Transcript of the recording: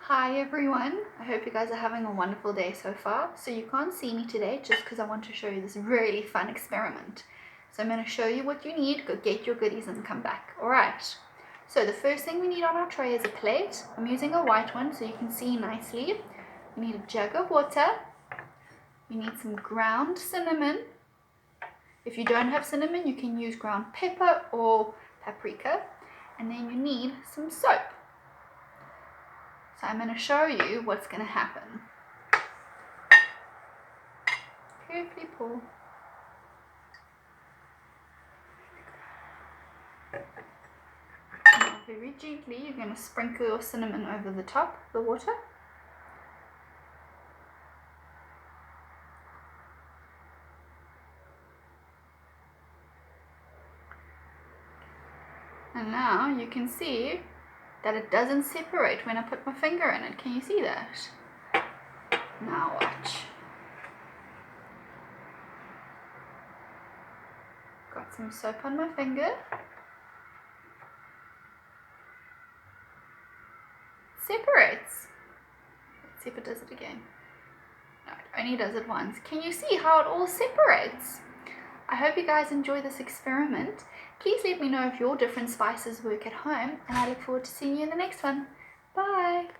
Hi everyone, I hope you guys are having a wonderful day so far. So you can't see me today just because I want to show you this really fun experiment. So I'm going to show you what you need, go get your goodies and come back. Alright, so the first thing we need on our tray is a plate. I'm using a white one so you can see nicely. You need a jug of water. You need some ground cinnamon. If you don't have cinnamon, you can use ground pepper or paprika. And then you need some soap. So I'm going to show you what's going to happen. Carefully pour. Now very gently you're going to sprinkle your cinnamon over the top of the water. And now you can see that it doesn't separate when I put my finger in it. Can you see that? Now watch. Got some soap on my finger. Separates. Let's see if it does it again. No, it only does it once. Can you see how it all separates? I hope you guys enjoy this experiment. Please let me know if your different spices work at home, and I look forward to seeing you in the next one. Bye!